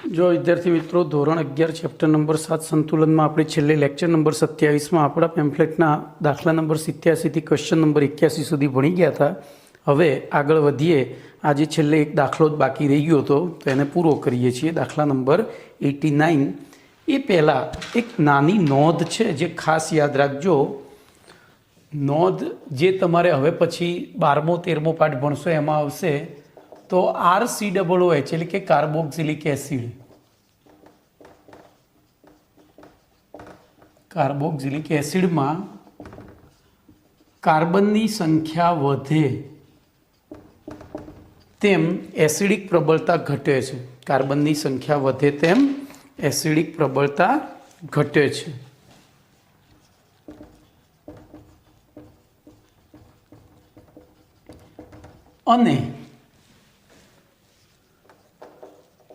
जो विद्यार्थी मित्रों धोरण 11 चैप्टर नंबर 7 संतुलन में अपने छेल्ले लेक्चर नंबर 27 में अपना पेम्फलेटना दाखला नंबर 87 थी क्वेश्चन नंबर 81 सुधी भणी गया था। हवे आगळ वधीए। आज छेल्ले एक दाखलो बाकी रही गयो तो एने पूरो करीए छीए। दाखला नंबर 89 ए पहला एक नानी नोंध छे जे खास याद राखजो। नोंध जे तमारे हवे पछी 12मो 13मो पाठ भणशो एमां आवशे तो RCOOH એટલે કે કાર્બોક્સિલિક એસિડ। કાર્બોક્સિલિક એસિડમાં કાર્બનની સંખ્યા વધે તેમ એસિડિક પ્રબળતા ઘટે છે। કાર્બનની સંખ્યા વધે તેમ એસિડિક પ્રબળતા ઘટે છે। અને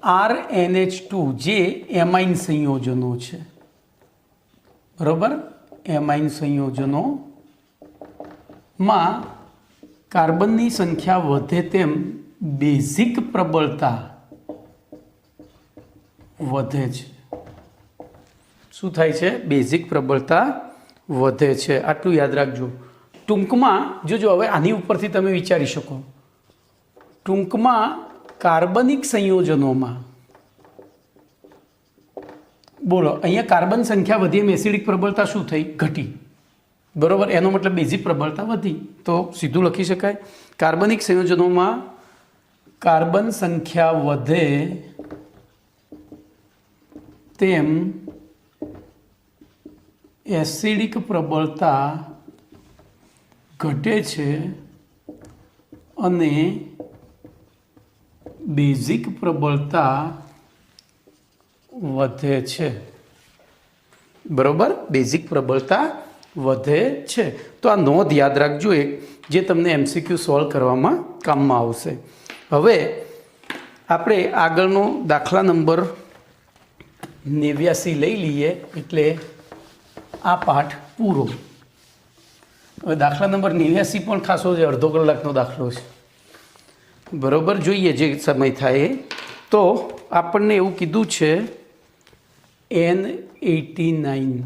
RNH2 જે એમાઇન સંયોજનો છે, બરાબર, એમાઇન સંયોજનોમાં કાર્બનની સંખ્યા વધે તેમ બેઝિક પ્રબળતા વધે છે। શું થાય છે? બેઝિક પ્રબળતા વધે છે। આટલું યાદ રાખજો। ટૂંકમાં જોજો, હવે આની ઉપરથી તમે વિચારી શકો। ટૂંકમાં કાર્બનિક સંયોજનોમાં બોલો, અહીંયા કાર્બન સંખ્યા વધી એમ એસિડિક પ્રબળતા શું થઈ? ઘટી, બરોબર। એનો મતલબ બેઝિક પ્રબળતા વધી, તો સીધું લખી શકાય કાર્બનિક સંયોજનોમાં કાર્બન સંખ્યા વધે તેમ એસિડિક પ્રબળતા ઘટે છે અને બેઝિક પ્રબળતા વધે છે, બરોબર। બેઝિક પ્રબળતા વધે છે। તો આ નોંધ યાદ રાખજો એક, જે તમને MCQ સોલ્વ કરવામાં કામમાં આવશે। હવે આપણે આગળનો દાખલા નંબર 89 લઈ લઈએ એટલે આ પાઠ પૂરો। હવે દાખલા નંબર 89 પણ ખાસો છે, અડધો કલાકનો દાખલો છે, બરોબર। જોઈએ જે સમય થાય તો આપણને એવું કીધું છે N89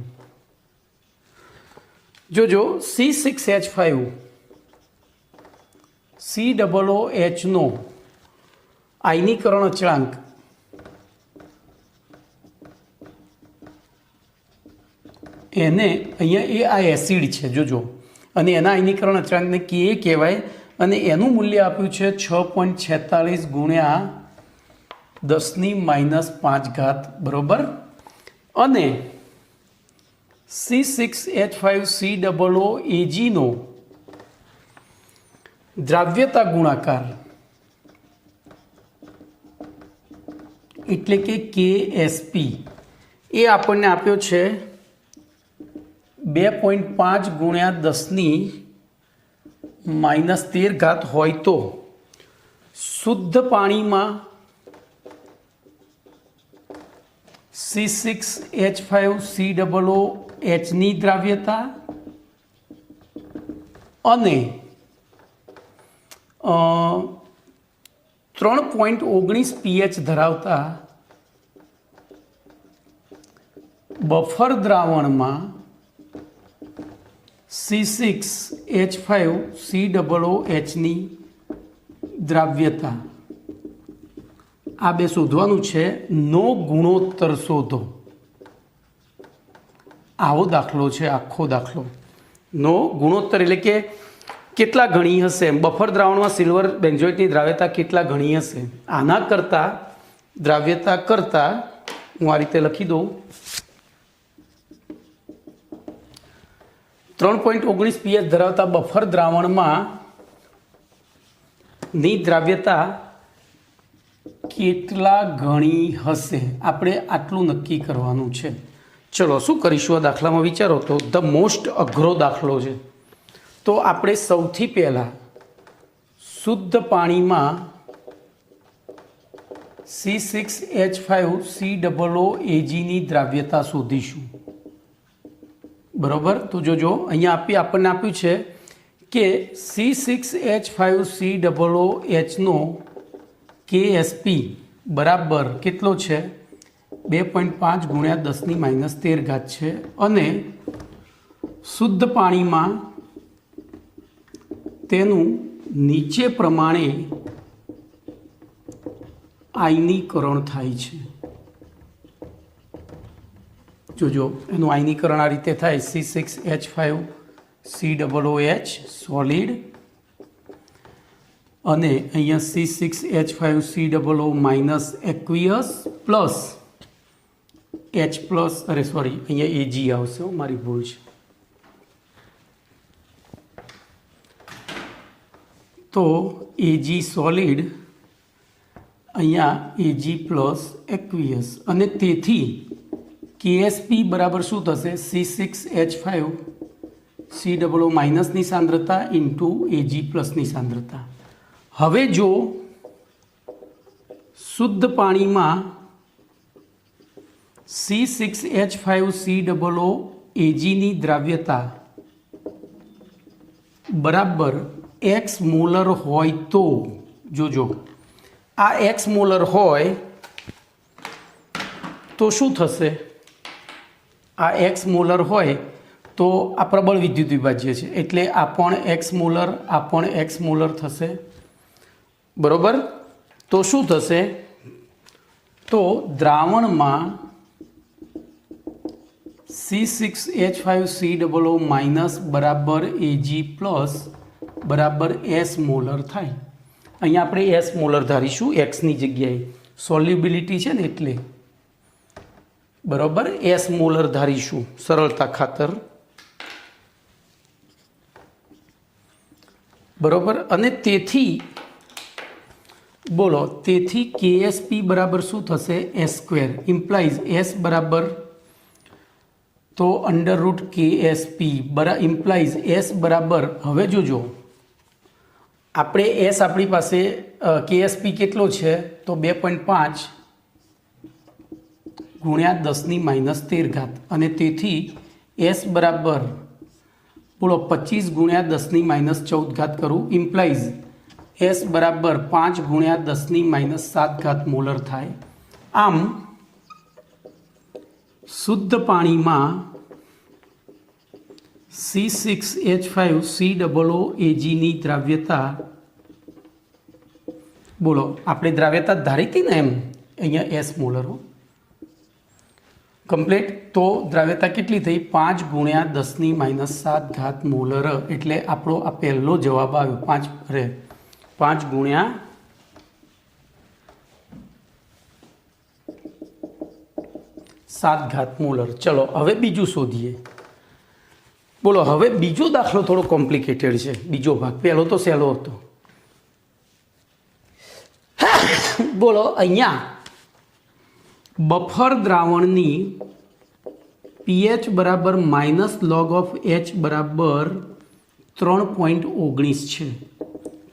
જોજો C6H5 COOH નો આયનીકરણ અચળાંક એને અહીંયા આ એસિડ છે જોજો, અને એના આયનીકરણ અચળાંકને Ka કહેવાય અને એનું મૂલ્ય આપ્યું છે 6.46 ગુણ્યા 10⁻⁵, બરોબર। અને C6H5COOH નો દ્રાવ્યતા ગુણાકાર એટલે કે KSP એ આપણને આપ્યો છે 2.5 ગુણ્યા 10⁻13 હોય તો શુદ્ધ પાણીમાં C6H5COOH ની દ્રાવ્યતા અને 3.19 pH ધરાવતા બફર દ્રાવણમાં C6H5COOH ની દ્રાવ્યતા, આ બે શોધવાનું છે। નો ગુણોત્તર શોધો, આવો દાખલો છે, આખો દાખલો। નો ગુણોત્તર એટલે કે કેટલા ગણી હશે, બફર દ્રાવણમાં સિલ્વર બેન્ઝોઇટની દ્રાવ્યતા કેટલા ગણી હશે। આના કરતાં દ્રાવ્યતા કરતાં હું આ રીતે લખી દઉં 3.19 pH ધરાવતા બફર દ્રાવણમાં ની દ્રાવ્યતા કેટલા ગણી હશે, આપણે આટલું નક્કી કરવાનું છે। ચલો શું કરીશું આ દાખલામાં વિચારો તો ધ મોસ્ટ અઘરો દાખલો છે। તો આપણે સૌથી પહેલાં શુદ્ધ પાણીમાં C6H5COOH ની દ્રાવ્યતા શોધીશું, બરાબર। તો જોજો અહીંયા આપણને આપ્યું છે કે C6H5COOH નો KSP બરાબર કેટલો છે 2.5 ગુણ્યા 10⁻13 છે અને શુદ્ધ પાણીમાં તેનું નીચે પ્રમાણે આયનીકરણ થાય છે। જોજો એનું આયનીકરણ આ રીતે થાય C6H5COOH સોલિડ અને અહીંયા C6H5COO minus aqueous plus H plus અહીંયા AG આવશે મારી ભૂલ છે। તો AG સોલિડ અહીંયા AG પ્લસ એક્વિયસ અને તેથી KSP બરાબર શું થશે C6H5COO માઇનસની સાંદ્રતા ઇન્ટુ AG પ્લસની સાંદ્રતા। હવે જો શુદ્ધ પાણીમાં C6H5COO AGની દ્રાવ્યતા બરાબર X મોલર હોય તો જોજો આ X મોલર હોય તો શું થશે આ X મોલર હોય તો આ પ્રબળ વિદ્યુત વિભાજ્ય છે એટલે આ પણ X મોલર આ પણ X મોલર થશે બરોબર। તો શું થશે તો દ્રાવણમાં C6H5COO માઇનસ બરાબર AG પ્લસ બરાબર S મોલર થાય। અહીંયા આપણે S મોલર ધારીશું Xની જગ્યાએ સોલ્યુબિલિટી છે ને એટલે બરાબર S મોલર ધારીશું સરળતા ખાતર બરાબર। અને તેથી બોલો તેથી KSP બરાબર શું થશે S² ઇમ્પ્લાઇઝ S બરાબર તો √ KSP ઇમ્પ્લાઇઝ S બરાબર હવે જોજો આપણે S આપણી પાસે KSP કેટલો છે તો 2.5 ગુણ્યા 10⁻13 અને તેથી S બરાબર બોલો 25 ગુણ્યા 10⁻14 કરું ઇમ્પ્લાઇઝ S બરાબર 5 ગુણ્યા 10⁻7 મોલર થાય। આમ શુદ્ધ પાણીમાં C6H5COO AGની દ્રાવ્યતા બોલો આપણે દ્રાવ્યતા ધારી હતી ને એમ અહીંયા S મોલર કમ્પ્લીટ તો દ્રાવ્યતા કેટલી થઈ 5 ગુણ્યા 10⁻7 મોલર એટલે આપણો આ પહેલો જવાબ આવ્યો 5 ગુણ્યા 7 મોલર। ચલો હવે બીજું શોધીએ બોલો હવે બીજો દાખલો થોડો કોમ્પ્લિકેટેડ છે બીજો ભાગ પહેલો તો સહેલો હતો બોલો અહીંયા બફર દ્રાવણની pH બરાબર -log(h) બરાબર 3.19 છે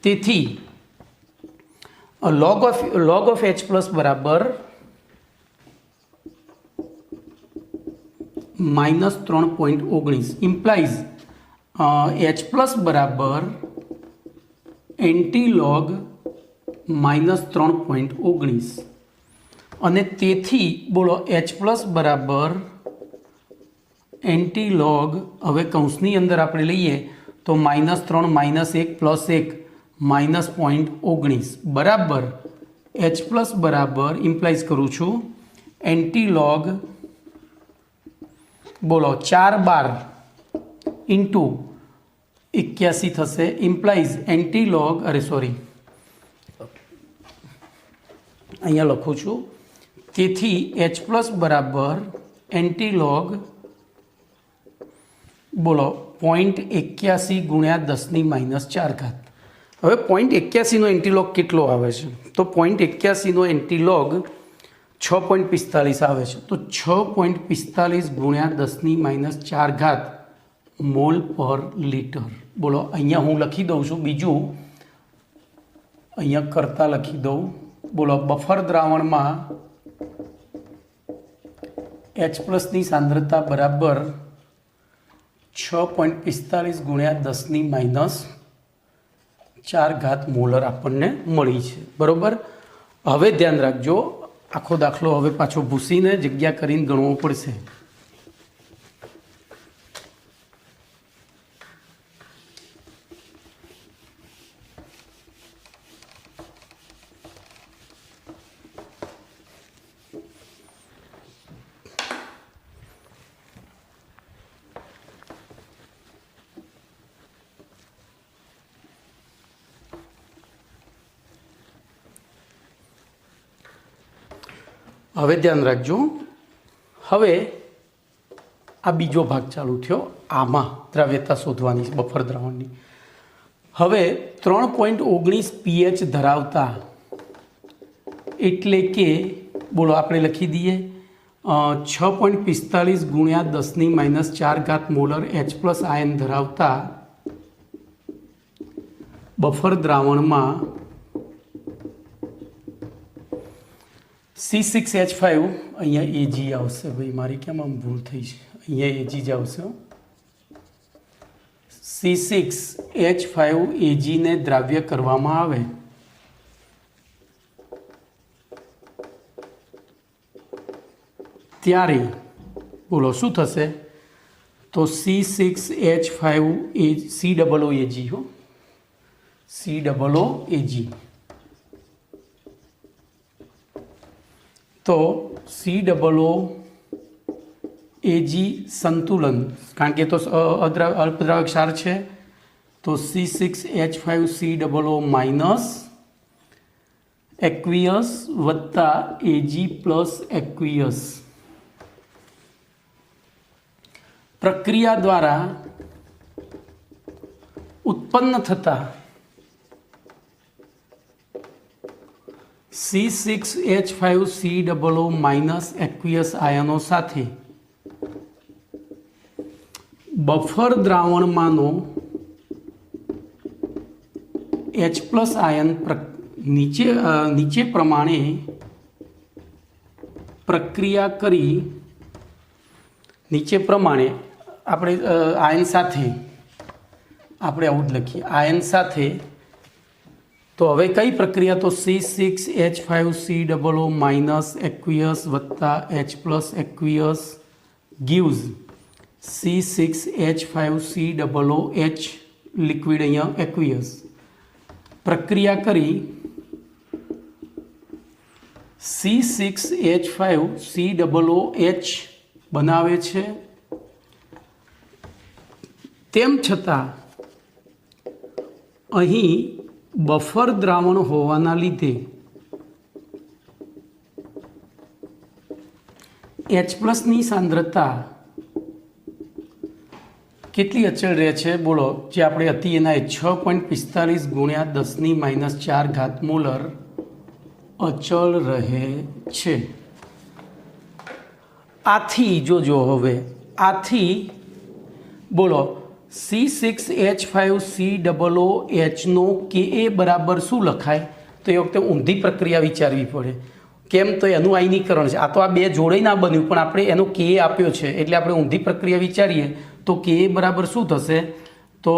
તેથી log of H પ્લસ બરાબર -3.19 ઇમ્પ્લાઇઝ H પ્લસ બરાબર એન્ટીલોગ -3.19 અને તેથી બોલો H પ્લસ બરાબર એન્ટીલોગ હવે કૌંસની અંદર આપણે લઈએ તો -3 -1 + 1 -0.19 બરાબર H પ્લસ બરાબર ઇમ્પ્લાઇઝ કરું છું એન્ટીલોગ બોલો 4 બાર ઇન્ટુ 81 થશે ઇમ્પ્લાઇઝ એન્ટીલોગ અહીંયા લખું છું તેથી H પ્લસ બરાબર એન્ટીલોગ બોલો 0.81 ગુણ્યા 10⁻4 હવે 0.81 નો એન્ટીલોગ કેટલો આવે છે તો 0.81 નો એન્ટીલોગ 6.45 આવે છે તો 6.45 ગુણ્યા 10⁻4 મોલ પર લિટર બોલો અહીંયા હું લખી દઉં છું બીજું અહીંયા કરતા લખી દઉં બોલો બફર દ્રાવણમાં H પ્લસની સાંદ્રતા બરાબર 6.45 ગુણ્યા 10⁻4 મોલર આપણને મળી છે બરાબર। હવે ધ્યાન રાખજો, આખો દાખલો હવે પાછો ભૂસીને જગ્યા કરીને ગણવો પડશે. હવે ધ્યાન રાખજો, હવે આ બીજો ભાગ ચાલુ થયો, આમાં દ્રાવ્યતા શોધવાની છે બફર દ્રાવણની. હવે 3.19 pH ધરાવતા એટલે કે બોલો આપણે લખી દઈએ 6.45 ગુણ્યા 10⁻⁴ મોલર H+ આયન ધરાવતા બફર દ્રાવણમાં C6H5 અહીંયા Ag આવશે. ભાઈ મારી કેમ આમ ભૂલ થઈ છે, અહીંયા Ag જ આવશે. C6H5 Ag ને દ્રાવ્ય કરવામાં આવે ત્યારે બોલો શું થશે? તો C6H5 COOAG હો, COOAG. તો COOAG સંતુલન, કારણ કે તો અલ્પદ્રાવક ક્ષાર છે, તો C6H5COO માઇનસ એક્વિયસ વત્તા Ag પ્લસ એક્વિયસ પ્રક્રિયા દ્વારા ઉત્પન્ન થતા C6H5COO માઇનસ એક્વિયસ આયનો સાથે બફર દ્રાવણમાંનો H+ આયન નીચે પ્રમાણે પ્રક્રિયા કરી, નીચે પ્રમાણે આપણે આયન સાથે આપણે આવું જ લખીએ, આયન સાથે. તો હવે કઈ પ્રક્રિયા? તો C6H5COO માઇનસ એક્વિયસ વત્તા H+ aqueous gives C6H5COOH liquid, અહીંયા એક્વિયસ પ્રક્રિયા કરી C6H5COOH બનાવે છે. તેમ છતાં અહીં બફર દ્રાવણ હોવાના લીધે H+ ની સાંદ્રતા કેટલી અચળ રહે છે? બોલો, જે આપણે હતી એના 6.45 ગુણ્યા 10⁻⁴ મોલર અચળ રહે છે. આથી જોજો, હવે આથી બોલો C6H5COOH નો Ka બરાબર શું લખાય? તો એ વખતે ઊંધી પ્રક્રિયા વિચારવી પડે. કેમ? તો એનું આયનીકરણ છે. આ તો આ બે જોડે ના બન્યું, પણ આપણે એનો Ka આપ્યો છે એટલે આપણે ઊંધી પ્રક્રિયા વિચારીએ તો Ka બરાબર શું થશે? તો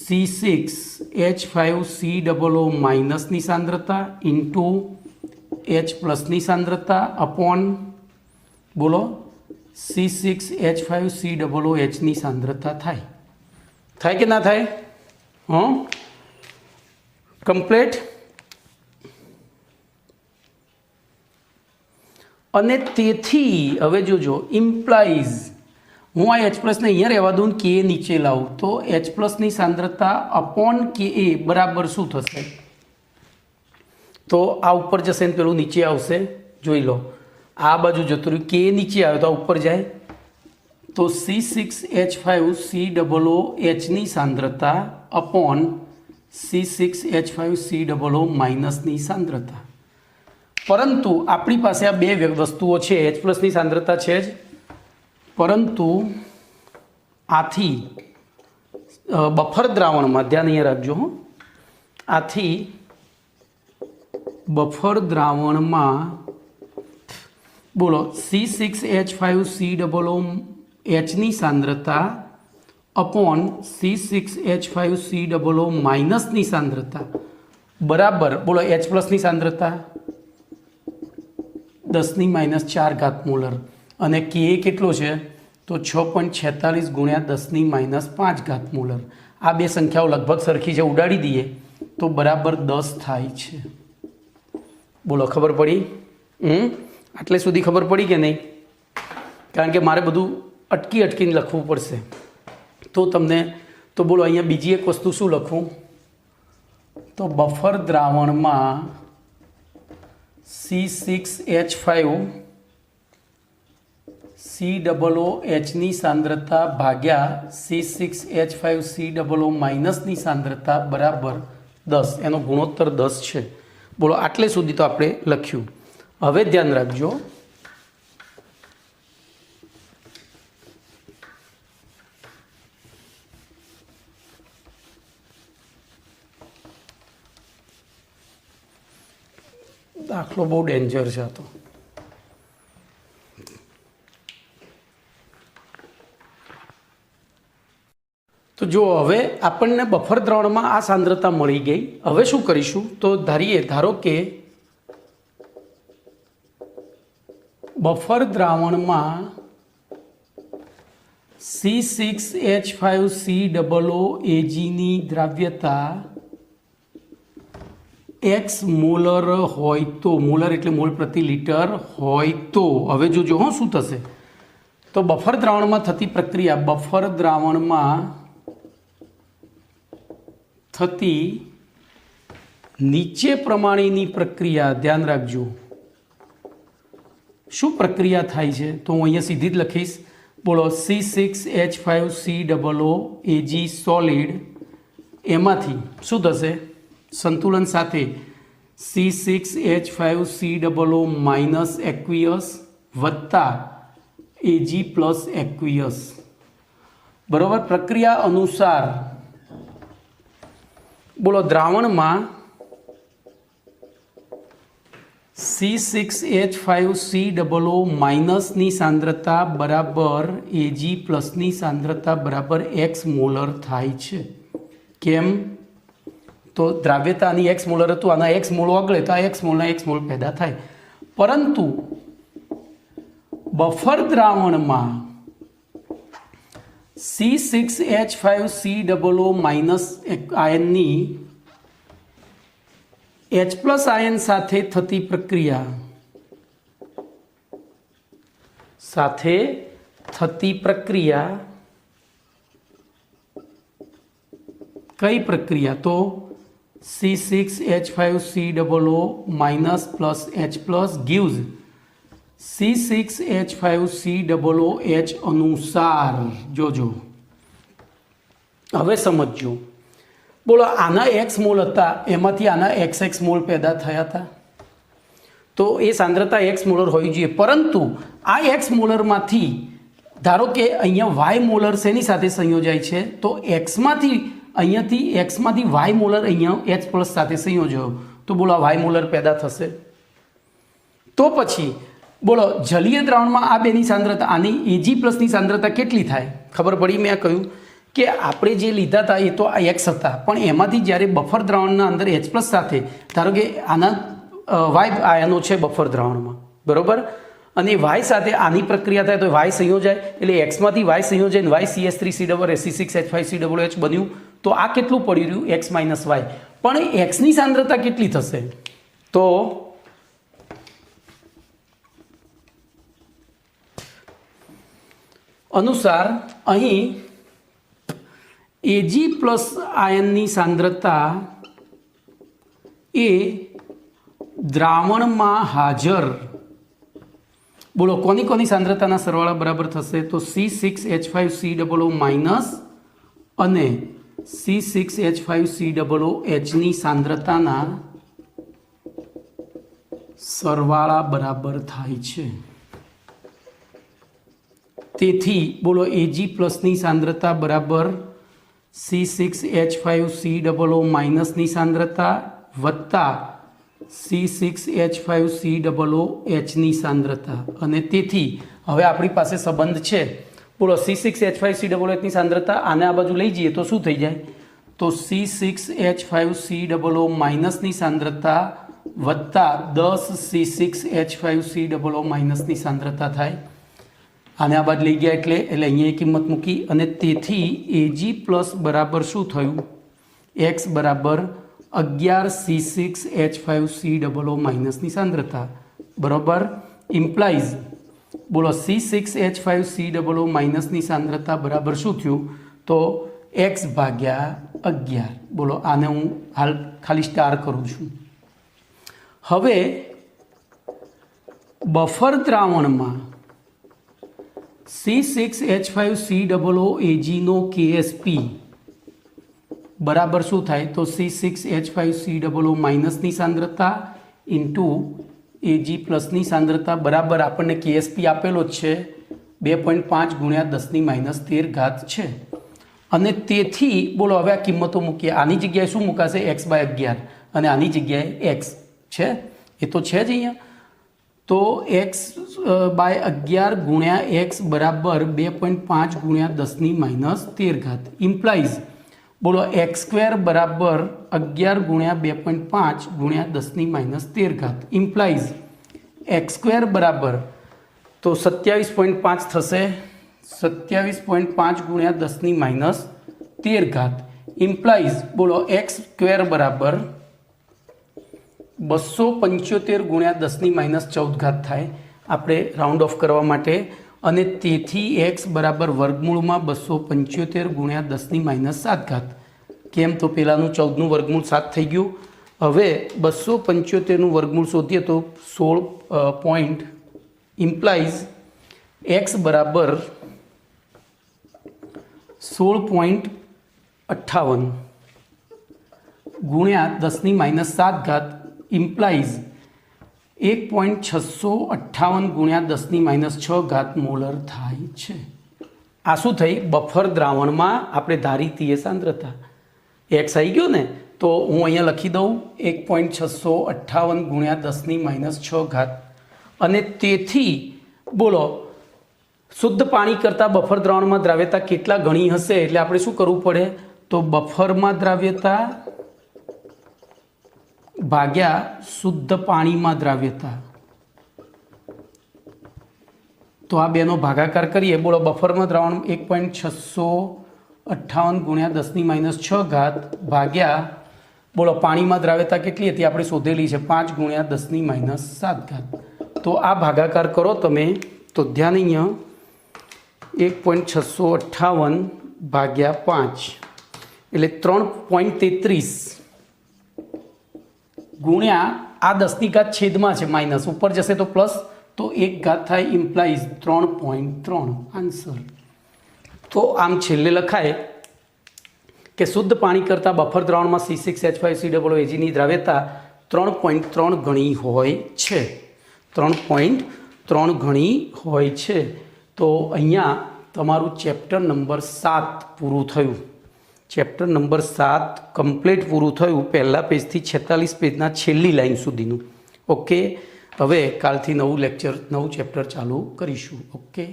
C6H5COO માઇનસની સાંદ્રતા ઇન્ટુ H+ની સાંદ્રતા અપોન બોલો C6H5COOHની સાંદ્રતા થાય. થાય કે ના થાય? કમ્પ્લીટ. અને તેથી હવે જોજો, ઇમ્પ્લાઇઝ, હું આ H+ ને અહીંયા રહેવા દઉં, Ka નીચે લાવું, તો H+ ની સાંદ્રતા અપોન Ka બરાબર શું થશે? તો આ ઉપર જશે ને પેલું નીચે આવશે. જોઈ લો, આ બાજુ જતું રહ્યું, Ka નીચે આવે તો આ ઉપર જાય. તો C6H5COOHની સાંદ્રતા અપોન C6H5COO માઇનસની સાંદ્રતા. પરંતુ આપણી પાસે આ બે વસ્તુઓ છે, H+ ની સાંદ્રતા છે જ, પરંતુ આથી બફર દ્રાવણમાં, ધ્યાન અહીંયા રાખજો, આથી બફર દ્રાવણમાં બોલો C6H5COOHની સાંદ્રતા અપોન C6H5COO માઇનસની સાંદ્રતા બરાબર બોલો H+ની સાંદ્રતા 10⁻⁴ મોલર અને કે કેટલો છે તો 6.46 × 10⁻5 મોલર. આ બે સંખ્યાઓ લગભગ સરખી છે, ઉડાડી દઈએ તો બરાબર 10 થાય છે. બોલો, ખબર પડી? આટલે સુધી ખબર પડી કે નહીં? કારણ કે મારે બધું અટકીને લખવું પડશે તો તમને. તો બોલો, અહીંયા બીજી એક વસ્તુ શું લખું? તો બફર દ્રાવણમાં C6H5COOHની સાંદ્રતા ભાગ્યા C6H5COO માઇનસની સાંદ્રતા બરાબર 10. એનો ગુણોત્તર 10 છે. બોલો, આટલે સુધી તો આપણે લખ્યું. હવે ધ્યાન રાખજો, દાખલો બહુ ડેન્જર છે. તો જો હવે આપણને બફર દ્રાવણમાં આ સાંદ્રતા મળી ગઈ. હવે શું કરીશું? તો ધારો કે બફર દ્રાવણમાં C6H5COOAgની દ્રાવ્યતા x મોલર હોય તો, મોલર એટલે મોલ પ્રતિ લિટર હોય તો, હવે જોજો શું થશે. તો બફર દ્રાવણમાં થતી પ્રક્રિયા, બફર દ્રાવણમાં થતી નીચે પ્રમાણેની પ્રક્રિયા, ધ્યાન રાખજો. શું પ્રક્રિયા થાય છે? તો હું અહીંયા સીધી જ લખીશ. બોલો, C6H5COOAg સોલિડ, એમાંથી શું થશે? સંતુલન સાથે C6H5COO માઇનસ એક્વિયસ વત્તા Ag પ્લસ એક્વિયસ. બરાબર. પ્રક્રિયા અનુસાર બોલો, દ્રાવણમાં C6H5COO માઇનસની સાંદ્રતા બરાબર Ag પ્લસની સાંદ્રતા બરાબર x મોલર થાય છે. કેમ? તો દ્રાવ્યતાની x મોલર હતું, આના x મોલ આગળ તો આ x મોલ પેદા થાય. પરંતુ બફર દ્રાવણમાં C6H5COO માઇનસ આયનની H પ્લસ આયન સાથે થતી પ્રક્રિયા, કઈ પ્રક્રિયા? તો C6H5COO minus plus H plus gives C6H5COOH અનુસાર. જોજો, હવે સમજો. બોલો, આના x મોલ હતા, એમાંથી આના XX મોલ પેદા થયા હતા. તો એ સાંદ્રતા x મોલર હોવી જોઈએ. પરંતુ આ x મોલરમાંથી ધારો કે અહીંયા y મોલર શેની સાથે સંયોજાય છે? તો અહીંયાથી y મોલર અહીંયા H પ્લસ સાથે સંયોજાયો. તો બોલો, આ y મોલર પેદા થશે. તો પછી બોલો, જલીય દ્રાવણમાં આ બેની સાંદ્રતા, આની Ag પ્લસની સાંદ્રતા કેટલી થાય? ખબર પડી? મેં કહ્યું કે આપણે જે લીધા હતા એ તો આ x હતા, પણ એમાંથી જ્યારે બફર દ્રાવણના અંદર H પ્લસ સાથે, ધારો કે આના y આયનો છે બફર દ્રાવણમાં, બરાબર, અને y સાથે આની પ્રક્રિયા થાય તો y સંયોજાય, એટલે xમાંથી y સંયોજાય, YCS3C6H5COOH બન્યું. તો આ કેટલું પડી રહ્યું? x minus y. પણ xની સાંદ્રતા કેટલી થશે? તો અનુસાર અહીં Ag પ્લસ આયનની સાંદ્રતા એ દ્રાવણમાં હાજર, બોલો, કોની સાંદ્રતાના સરવાળા બરાબર થશે? તો C6H5COO માઇનસ અને C6H5COOHની સાંદ્રતાના સરવાળા બરાબર થાય છે. તેથી બોલો, Ag પ્લસની સાંદ્રતા બરાબર C6H5COO માઇનસની સાંદ્રતા વત્તા C6H5COOHની સાંદ્રતા. અને તેથી હવે આપણી પાસે સંબંધ છે. બોલો, C6H5COOHની સાંદ્રતા આને આ બાજુ લઈ જઈએ તો શું થઈ જાય? તો C6H5COO માઇનસની સાંદ્રતા વત્તા 10C6H5COO માઇનસની સાંદ્રતા થાય. આને આ બાદ લઈ ગયા એટલે અહીંયા એ કિંમત મૂકી અને તેથી Ag પ્લસ બરાબર શું થયું? X બરાબર 11C6H5COO માઇનસની સાંદ્રતા બરાબર ઇમ્પ્લાઇઝ બોલો C6H5COO માઇનસની સાંદ્રતા બરાબર શું થયું? તો x ભાગ્યા 11. બોલો આને હું હાલ ખાલી સ્ટાર કરું છું. હવે બફર દ્રાવણમાં C6H5COO Ag નો KSP બરાબર શું થાય? તો C6H5COO માઇનસની સાંદ્રતા ઇન્ટુ Ag પ્લસની સાંદ્રતા બરાબર આપણને KSP આપેલો જ છે 2.5 ગુણ્યા 10⁻13 છે. અને તેથી બોલો હવે આ કિંમતો મૂકીએ. આની જગ્યાએ શું મુકાશે? x/11 અને આની જગ્યાએ x છે એ તો છે જ અહીંયા. તો x/11 ગુણ્યા x બરાબર 2.5 ગુણ્યા 10⁻13 ઇમ્પ્લાઇઝ બોલો x² બરાબર 11 ગુણ્યા 2.5 ગુણ્યા 10⁻13 ઇમ્પ્લાઇઝ x² બરાબર તો 27.5 થશે. 27.5 ગુણ્યા 10⁻13 ઇમ્પ્લાઇઝ બોલો x² બરાબર 275 ગુણ્યા 10⁻14 થાય આપણે રાઉન્ડ ઓફ કરવા માટે. અને તેથી x બરાબર વર્ગમૂળમાં 275 ગુણ્યા 10⁻7. કેમ? તો પહેલાંનું 14નું વર્ગમૂળ 7 થઈ ગયું. હવે 275નું વર્ગમૂળ શોધીએ તો 16 પોઈન્ટ ઇમ્પ્લાઇઝ x બરાબર 16.58 ગુણ્યા 10⁻7 ઇમ્પ્લાઇઝ 1.658 ગુણ્યા 10⁻6 મોલર થાય છે. આ શું થઈ? બફર દ્રાવણમાં આપણે ધારીતી એ સાંદ્રતા x આવી ગયો ને, તો હું અહીંયા લખી દઉં 1.658 ગુણ્યા 10⁻6. અને તેથી બોલો શુદ્ધ પાણી કરતાં બફર દ્રાવણમાં દ્રાવ્યતા કેટલા ગણી હશે? એટલે આપણે શું કરવું પડે? તો બફરમાં દ્રાવ્યતા ભાગ્યા શુદ્ધ પાણીમાં દ્રાવ્યતા. તો આ બેનો ભાગાકાર કરીએ. બોલો બફરમાં દ્રાવણ 1.658 ગુણ્યા 10⁻6 ભાગ્યા બોલો પાણીમાં દ્રાવ્યતા કેટલી હતી? આપણે શોધેલી છે 5 ગુણ્યા 10⁻7. તો આ ભાગાકાર કરો તમે તો ધ્યાન અહીંયા 1.658 ભાગ્યા 5 એટલે 3.33 ગુણ્યા આ 10 છેદમાં છે માઇનસ, ઉપર જશે તો પ્લસ, તો 1 થાય ઇમ્પ્લાઇઝ 3.3 આન્સર. તો આમ છેલ્લે લખાય કે શુદ્ધ પાણી કરતાં બફર દ્રાવણમાં C6H5COO Agની દ્રાવ્યતા 3.3 ગણી હોય છે. 3.3 ગણી હોય છે. તો અહીંયા તમારું ચેપ્ટર નંબર 7 પૂરું થયું. ચેપ્ટર નંબર 7 કમ્પ્લીટ પૂરું થયું, પહેલા પેજથી 46 પેજના છેલ્લી લાઈન સુધીનું. ઓકે, હવે કાલથી નવું લેક્ચર નવું ચેપ્ટર ચાલુ કરીશું. ઓકે.